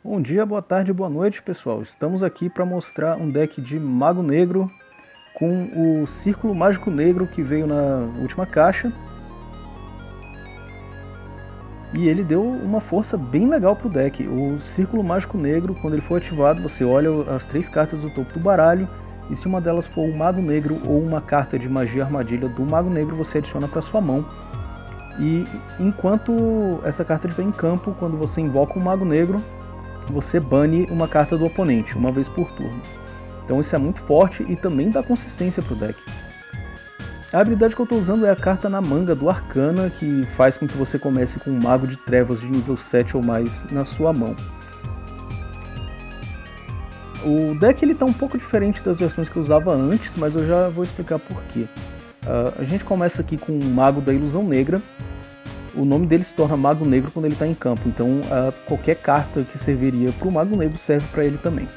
Bom dia, boa tarde, boa noite, pessoal. Estamos aqui para mostrar um deck de Mago Negro com o Círculo Mágico Negro que veio na última caixa. E ele deu uma força bem legal pro deck. O Círculo Mágico Negro, quando ele for ativado, você olha as 3 cartas do topo do baralho, e se uma delas for o Mago Negro ou uma carta de Magia Armadilha do Mago Negro, você adiciona para sua mão. E enquanto essa carta estiver em campo, quando você invoca um Mago Negro, você bane uma carta do oponente, uma vez por turno. Então isso é muito forte e também dá consistência pro deck. A habilidade que eu estou usando é a carta na manga do Arcana, que faz com que você comece com um Mago de Trevas de nível 7 ou mais na sua mão. O deck está um pouco diferente das versões que eu usava antes, mas eu já vou explicar por quê. A gente começa aqui com o Mago da Ilusão Negra. O nome dele se torna Mago Negro quando ele está em campo, então qualquer carta que serviria para o Mago Negro serve para ele também.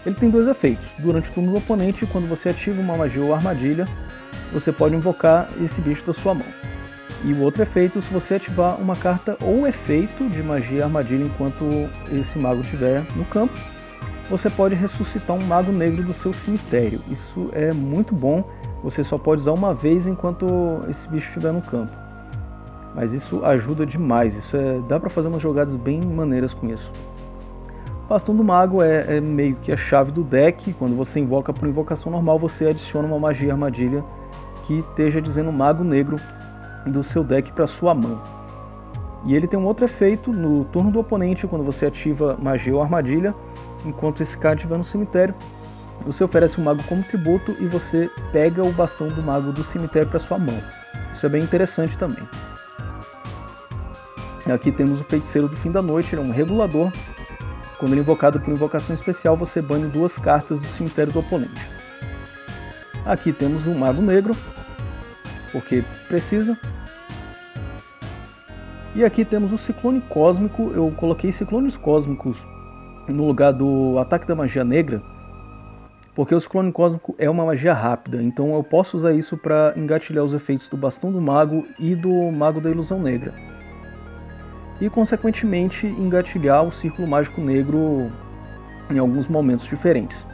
Ele tem 2 efeitos. Durante o turno do oponente, quando você ativa uma magia ou armadilha, você pode invocar esse bicho da sua mão. E o outro efeito, se você ativar uma carta ou efeito de magia armadilha enquanto esse mago estiver no campo, você pode ressuscitar um Mago Negro do seu cemitério. Isso é muito bom, você só pode usar uma vez enquanto esse bicho estiver no campo. Mas isso ajuda demais, dá pra fazer umas jogadas bem maneiras com isso. O Bastão do Mago é meio que a chave do deck. Quando você invoca por invocação normal, você adiciona uma magia armadilha que esteja dizendo Mago Negro do seu deck para sua mão. E ele tem um outro efeito no turno do oponente, quando você ativa magia ou armadilha, enquanto esse cara estiver no cemitério, você oferece um mago como tributo e você pega o Bastão do Mago do cemitério para sua mão. Isso é bem interessante também. Aqui temos o Feiticeiro do Fim da Noite, ele é um regulador. Quando ele é invocado por invocação especial, você bane 2 cartas do cemitério do oponente. Aqui temos o Mago Negro, porque precisa. E aqui temos o Ciclone Cósmico. Eu coloquei Ciclones Cósmicos no lugar do Ataque da Magia Negra, porque o Ciclone Cósmico é uma magia rápida, então eu posso usar isso para engatilhar os efeitos do Bastão do Mago e do Mago da Ilusão Negra. E, consequentemente, engatilhar o Círculo Mágico Negro em alguns momentos diferentes.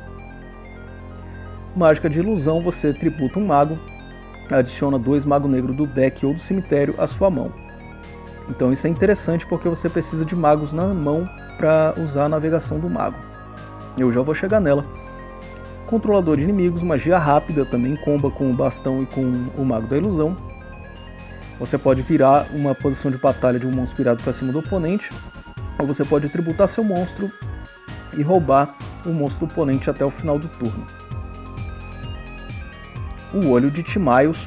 Mágica de Ilusão, você tributa um mago, adiciona 2 Mago Negro do deck ou do cemitério à sua mão. Então isso é interessante porque você precisa de magos na mão para usar a navegação do mago. Eu já vou chegar nela. Controlador de inimigos, magia rápida, também comba com o bastão e com o Mago da Ilusão. Você pode virar uma posição de batalha de um monstro virado para cima do oponente, ou você pode tributar seu monstro e roubar o monstro do oponente até o final do turno. O Olho de Timaeus,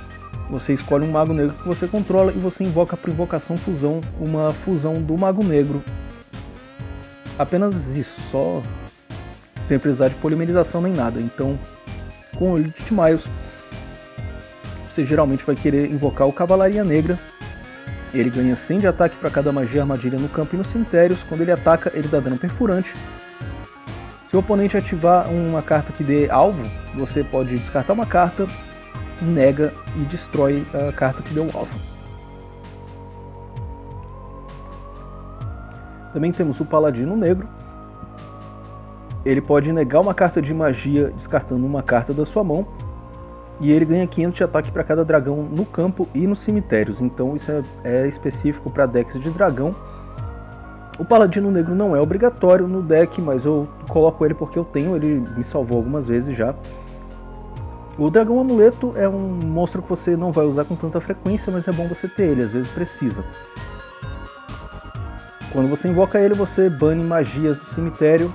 você escolhe um Mago Negro que você controla e você invoca por invocação fusão, uma fusão do Mago Negro. Apenas isso, só sem precisar de polimerização nem nada. Então, com o Olho de Timaeus, você geralmente vai querer invocar o Cavalaria Negra. Ele ganha 100 de ataque para cada magia armadilha no campo e nos cemitérios. Quando ele ataca, ele dá dano perfurante. Se o oponente ativar uma carta que dê alvo, você pode descartar uma carta, nega e destrói a carta que deu alvo. Também temos o Paladino Negro. Ele pode negar uma carta de magia descartando uma carta da sua mão. E ele ganha 500 de ataque para cada dragão no campo e nos cemitérios. Então isso é específico para decks de dragão. O Paladino Negro não é obrigatório no deck, mas eu coloco ele porque eu tenho, ele me salvou algumas vezes já. O Dragão Amuleto é um monstro que você não vai usar com tanta frequência, mas é bom você ter ele, às vezes precisa. Quando você invoca ele, você bane magias do cemitério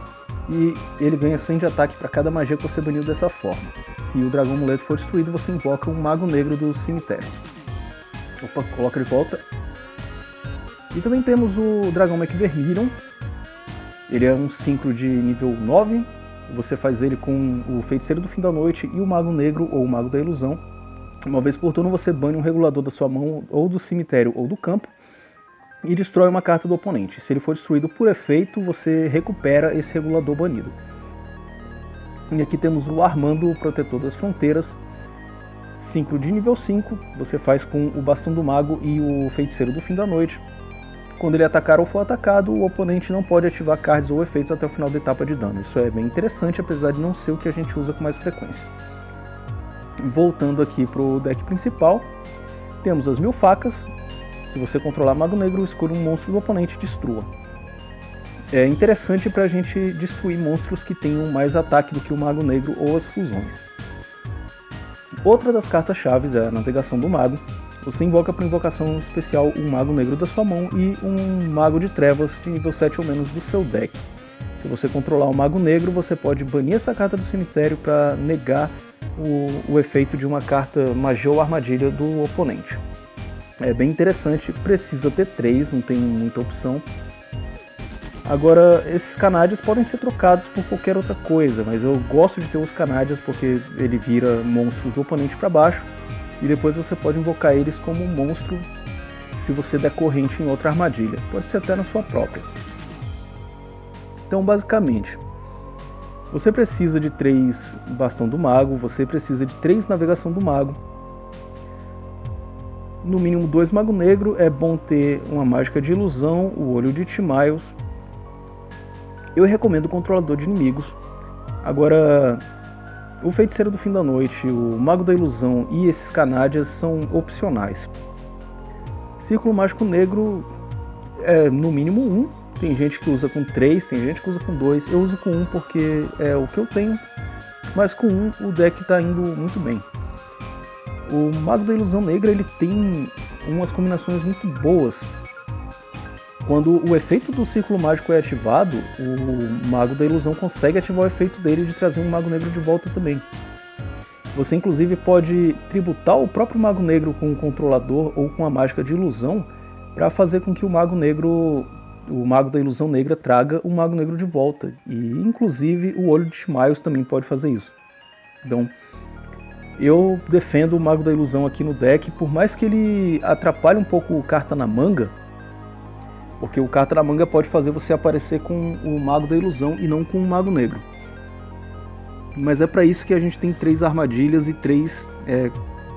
e ele ganha 100 de ataque para cada magia que você baniu dessa forma. Se o Dragão Amuleto for destruído, você invoca um Mago Negro do cemitério. Opa, coloca de volta. E também temos o Dragão McVermilion. Ele é um Synchro de nível 9. Você faz ele com o Feiticeiro do Fim da Noite e o Mago Negro ou o Mago da Ilusão. Uma vez por turno você bane um regulador da sua mão ou do cemitério ou do campo e destrói uma carta do oponente. Se ele for destruído por efeito, você recupera esse regulador banido. E aqui temos o Armando, o Protetor das Fronteiras. Synchro de nível 5, você faz com o Bastão do Mago e o Feiticeiro do Fim da Noite. Quando ele atacar ou for atacado, o oponente não pode ativar cards ou efeitos até o final da etapa de dano. Isso é bem interessante, apesar de não ser o que a gente usa com mais frequência. Voltando aqui para o deck principal, temos as 1000 facas. Se você controlar Mago Negro, escolha um monstro do oponente e destrua. É interessante para a gente destruir monstros que tenham mais ataque do que o Mago Negro ou as fusões. Outra das cartas-chave é a Navegação do Mago. Você invoca por invocação especial um Mago Negro da sua mão e um Mago de Trevas de nível 7 ou menos do seu deck. Se você controlar o Mago Negro, você pode banir essa carta do cemitério para negar o efeito de uma carta magia ou armadilha do oponente. É bem interessante, precisa ter 3, não tem muita opção. Agora, esses canádios podem ser trocados por qualquer outra coisa, mas eu gosto de ter os canádios porque ele vira monstros do oponente para baixo e depois você pode invocar eles como um monstro se você der corrente em outra armadilha, pode ser até na sua própria. Então, basicamente, você precisa de 3 Bastão do Mago, você precisa de 3 Navegação do Mago, no mínimo 2 Mago Negro, é bom ter uma Mágica de Ilusão, o Olho de Timaeus. Eu recomendo o Controlador de Inimigos. Agora, o Feiticeiro do Fim da Noite, o Mago da Ilusão e esses canádias são opcionais. Círculo Mágico Negro é no mínimo 1. Tem gente que usa com 3, tem gente que usa com 2. Eu uso com 1 porque é o que eu tenho, mas com 1 o deck está indo muito bem. O Mago da Ilusão Negra ele tem umas combinações muito boas. Quando o efeito do Círculo Mágico é ativado, o Mago da Ilusão consegue ativar o efeito dele de trazer um Mago Negro de volta também. Você inclusive pode tributar o próprio Mago Negro com um controlador ou com a Mágica de Ilusão para fazer com que o Mago da Ilusão Negra traga o Mago Negro de volta. E inclusive o Olho de Timaeus também pode fazer isso. Então, eu defendo o Mago da Ilusão aqui no deck, por mais que ele atrapalhe um pouco o carta na manga, porque o carta na manga pode fazer você aparecer com o Mago da Ilusão e não com o Mago Negro. Mas é para isso que a gente tem 3 armadilhas e 3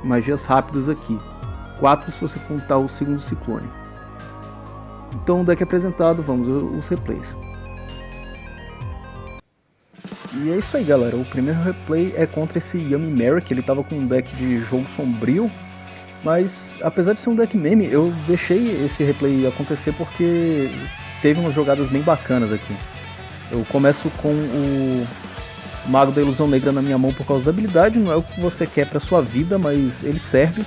magias rápidas aqui. 4 se você juntar o segundo ciclone. Então o deck apresentado, vamos aos replays. E é isso aí, galera. O primeiro replay é contra esse Yami Merrick. Ele tava com um deck de Jogo Sombrio, mas apesar de ser um deck meme, eu deixei esse replay acontecer porque teve umas jogadas bem bacanas aqui. Eu começo com o Mago da Ilusão Negra na minha mão por causa da habilidade, não é o que você quer para sua vida, mas ele serve.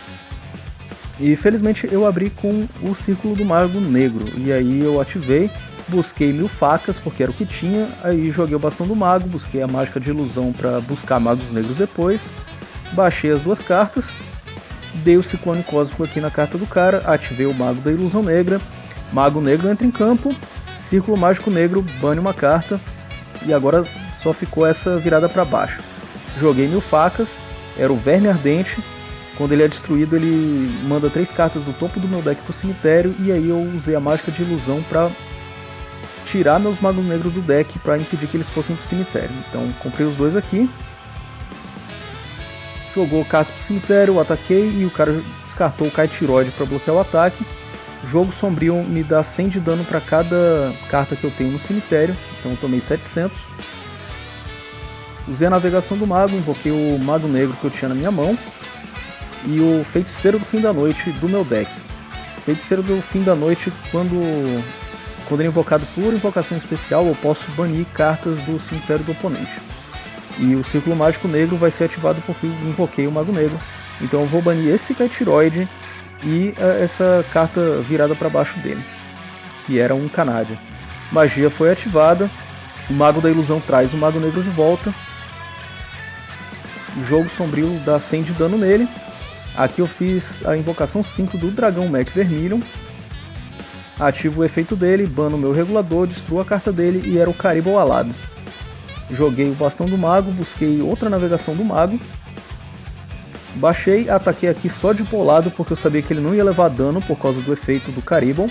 E felizmente eu abri com o Círculo do Mago Negro, e aí eu ativei, busquei 1000 facas porque era o que tinha, aí joguei o Bastão do Mago, busquei a Mágica de Ilusão para buscar Magos Negros depois, baixei as 2 cartas, dei o Ciclone Cósmico aqui na carta do cara, ativei o Mago da Ilusão Negra, Mago Negro entra em campo, Círculo Mágico Negro bane uma carta, e agora só ficou essa virada para baixo. Joguei 1000 facas, era o Verme Ardente, quando ele é destruído ele manda 3 cartas do topo do meu deck pro cemitério, e aí eu usei a Mágica de Ilusão para tirar meus Magos Negros do deck para impedir que eles fossem pro cemitério. Então comprei os 2 aqui, jogou cartas pro cemitério, eu ataquei e o cara descartou o Kaitiroide para bloquear o ataque. Jogo Sombrio me dá 100 de dano para cada carta que eu tenho no cemitério, então eu tomei 700. Usei a Navegação do Mago, invoquei o Mago Negro que eu tinha na minha mão e o Feiticeiro do Fim da Noite do meu deck. Feiticeiro do Fim da Noite, quando ele é invocado por invocação especial, eu posso banir cartas do cemitério do oponente. E o Círculo Mágico Negro vai ser ativado porque eu invoquei o Mago Negro. Então eu vou banir esse Kaitiroide e essa carta virada para baixo dele, que era um Canádia. Magia foi ativada, o Mago da Ilusão traz o Mago Negro de volta. O Jogo Sombrio dá 100 de dano nele. Aqui eu fiz a invocação 5 do Dragão Mech Vermilion. Ativo o efeito dele, bano o meu regulador, destruo a carta dele e era o Caribou alado. Joguei o Bastão do Mago, busquei outra Navegação do Mago. Baixei, ataquei aqui só de bolado porque eu sabia que ele não ia levar dano por causa do efeito do Caribou.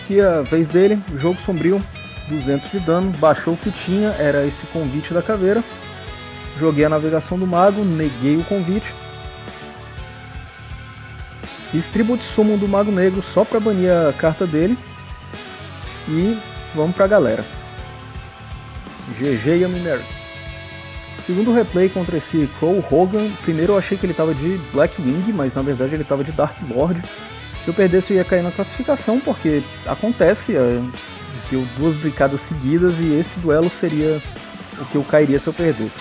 Aqui a vez dele, Jogo Sombrio, 200 de dano, baixou o que tinha, era esse Convite da Caveira. Joguei a navegação do mago, neguei o convite. Fiz Tribute Summon do Mago Negro só pra banir a carta dele. E vamos pra galera. GG Yami Mary. Segundo replay contra esse Crow Hogan, primeiro eu achei que ele tava de Blackwing, mas na verdade ele tava de Dark Lord. Se eu perdesse eu ia cair na classificação, porque acontece, deu 2 brincadas seguidas e esse duelo seria o que eu cairia se eu perdesse.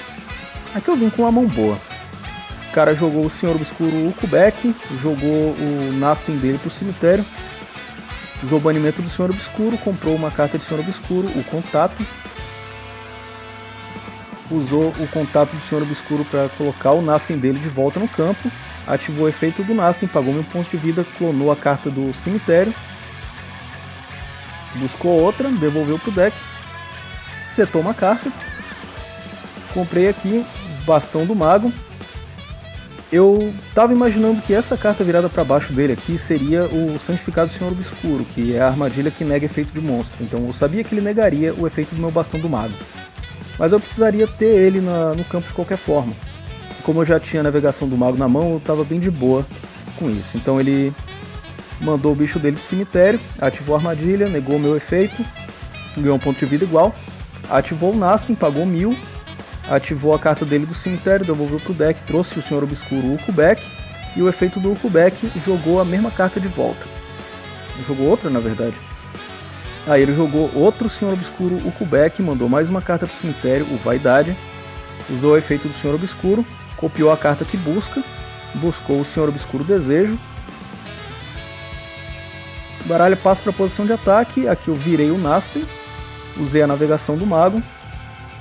Aqui eu vim com uma mão boa. O cara jogou o Senhor Obscuro Ukubek, jogou o Nastin dele pro cemitério, usou o banimento do Senhor Obscuro, comprou uma carta de Senhor Obscuro, o Contato. Usou o Contato do Senhor Obscuro para colocar o Nastin dele de volta no campo. Ativou o efeito do Nastin, pagou 1000 pontos de vida, clonou a carta do cemitério. Buscou outra, devolveu pro deck. Setou uma carta. Comprei aqui Bastão do Mago. Eu tava imaginando que essa carta virada para baixo dele aqui seria o Santificado Senhor Obscuro, que é a armadilha que nega efeito de monstro. Então eu sabia que ele negaria o efeito do meu Bastão do Mago. Mas eu precisaria ter ele no campo de qualquer forma. Como eu já tinha a navegação do mago na mão, eu estava bem de boa com isso. Então ele mandou o bicho dele pro cemitério, ativou a armadilha, negou o meu efeito, ganhou um ponto de vida igual, ativou o Nastin, pagou 1000, ativou a carta dele do cemitério, devolveu pro deck, trouxe o Senhor Obscuro Ukubek, e o efeito do Ukubek jogou a mesma carta de volta. Jogou outra, na verdade. Aí ele jogou outro Senhor Obscuro Ukubek, mandou mais uma carta pro cemitério, o Vaidade, usou o efeito do Senhor Obscuro, copiou a carta que busca, buscou o Senhor Obscuro Desejo. O baralho passa para a posição de ataque, aqui eu virei o Nastin, usei a navegação do mago,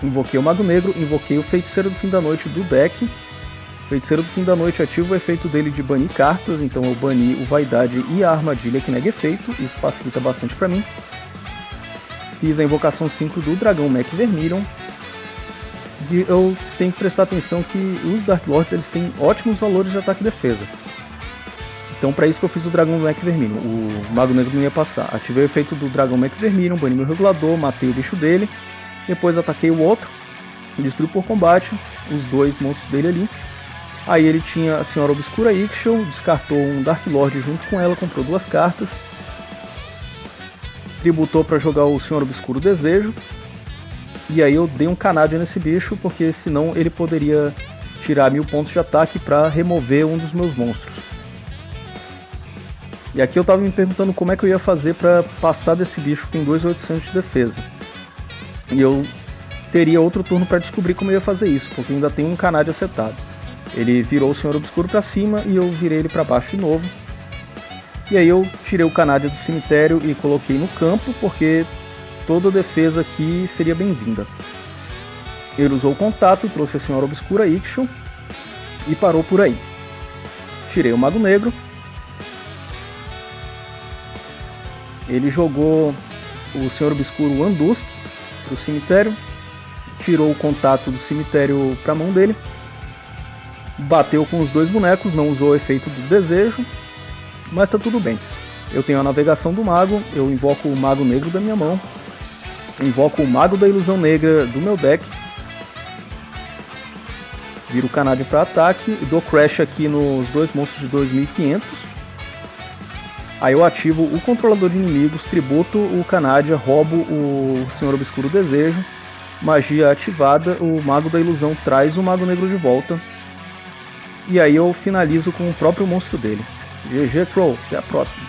invoquei o Mago Negro, invoquei o Feiticeiro do Fim da Noite do deck. O Feiticeiro do Fim da Noite ativa o efeito dele de banir cartas, então eu bani o Vaidade e a armadilha que nega efeito, isso facilita bastante para mim. Fiz a invocação 5 do Dragão Mech Vermilion. E eu tenho que prestar atenção que os Dark Lords eles têm ótimos valores de ataque e defesa. Então para isso que eu fiz o Dragão Mech Vermilion. O Mago Negro não ia passar. Ativei o efeito do Dragão Mech Vermilion, bani meu regulador, matei o bicho dele. Depois ataquei o outro, destruí por combate os 2 monstros dele ali. Aí ele tinha a Senhora Obscura Ixchel, descartou um Dark Lord junto com ela, comprou 2 cartas. Tributou para jogar o Senhor Obscuro Desejo. E aí eu dei um Canadian nesse bicho, porque senão ele poderia tirar 1000 pontos de ataque para remover um dos meus monstros. E aqui eu tava me perguntando como é que eu ia fazer para passar desse bicho que tem 2.800 de defesa. E eu teria outro turno para descobrir como eu ia fazer isso, porque ainda tem um Canadian setado. Ele virou o Senhor Obscuro para cima e eu virei ele para baixo de novo. E aí eu tirei o Canadian do cemitério e coloquei no campo, porque toda defesa aqui seria bem-vinda. Ele usou o Contato, trouxe a Senhora Obscura Ixchel e parou por aí. Tirei o Mago Negro. Ele jogou o Senhor Obscuro Andusk para o cemitério. Tirou o Contato do cemitério para a mão dele. Bateu com os 2 bonecos, não usou o efeito do desejo. Mas tá tudo bem. Eu tenho a navegação do mago, eu invoco o Mago Negro da minha mão. Invoco o Mago da Ilusão Negra do meu deck. Viro o Canadian para ataque. Dou crash aqui nos 2 monstros de 2500. Aí eu ativo o Controlador de Inimigos, tributo o Canadian, roubo o Senhor Obscuro Desejo. Magia ativada, o Mago da Ilusão traz o Mago Negro de volta. E aí eu finalizo com o próprio monstro dele. GG Crow, até a próxima.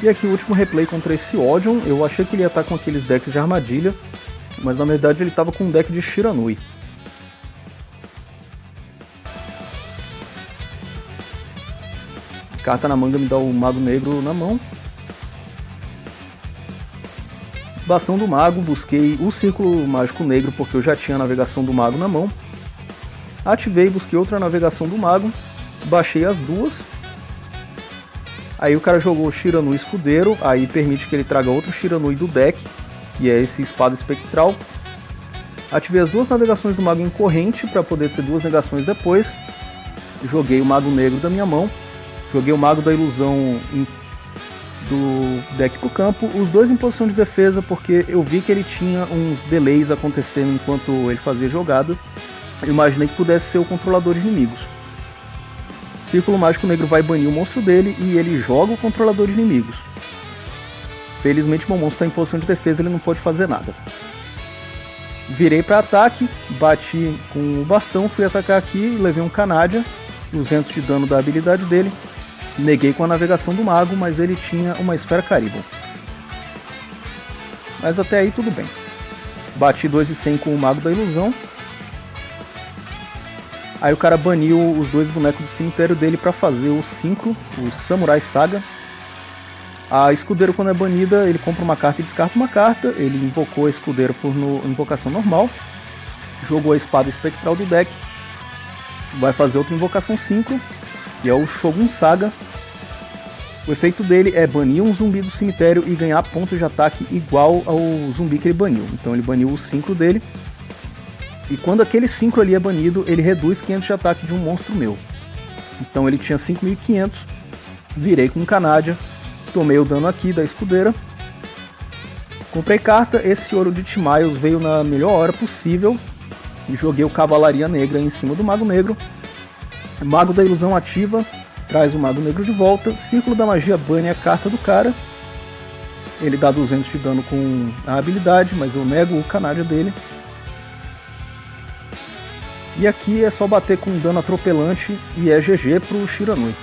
E aqui o último replay contra esse Odion. Eu achei que ele ia estar com aqueles decks de armadilha, mas na verdade ele estava com um deck de Shiranui. Carta na manga me dá o Mago Negro na mão. Bastão do Mago, busquei o Círculo Mágico Negro porque eu já tinha a navegação do Mago na mão. Ativei, busquei outra navegação do Mago. Baixei as 2. Aí o cara jogou o Shiranui Escudeiro, aí permite que ele traga outro Shiranui do deck, que é esse Espada Espectral. Ativei as 2 navegações do Mago em corrente para poder ter 2 negações depois. Joguei o Mago Negro da minha mão. Joguei o Mago da Ilusão do deck pro campo, os dois em posição de defesa, porque eu vi que ele tinha uns delays acontecendo enquanto ele fazia jogada. Eu imaginei que pudesse ser o controlador de inimigos. Círculo Mágico Negro vai banir o monstro dele e ele joga o controlador de inimigos. Felizmente meu monstro está em posição de defesa, ele não pode fazer nada. Virei para ataque, bati com o bastão, fui atacar aqui, levei um Canadia, 200 de dano da habilidade dele. Neguei com a navegação do mago, mas ele tinha uma esfera Caribou. Mas até aí tudo bem. Bati 2,100 com o Mago da Ilusão. Aí o cara baniu os dois bonecos do cemitério dele para fazer o 5, o Samurai Saga. A escudeiro, quando é banida, ele compra uma carta e descarta uma carta. Ele invocou a escudeiro por invocação normal. Jogou a espada espectral do deck. Vai fazer outra invocação 5, que é o Shogun Saga. O efeito dele é banir um zumbi do cemitério e ganhar pontos de ataque igual ao zumbi que ele baniu. Então ele baniu o 5 dele. E quando aquele 5 ali é banido, ele reduz 500 de ataque de um monstro meu. Então ele tinha 5.500. Virei com um Canadia. Tomei o dano aqui da escudeira. Comprei carta. Esse ouro de Timaios veio na melhor hora possível. E joguei o Cavalaria Negra em cima do Mago Negro. Mago da Ilusão ativa. Traz o Mago Negro de volta. Círculo da Magia bane a carta do cara. Ele dá 200 de dano com a habilidade, mas eu nego o Canadia dele. E aqui é só bater com dano atropelante e é GG pro Shiranui.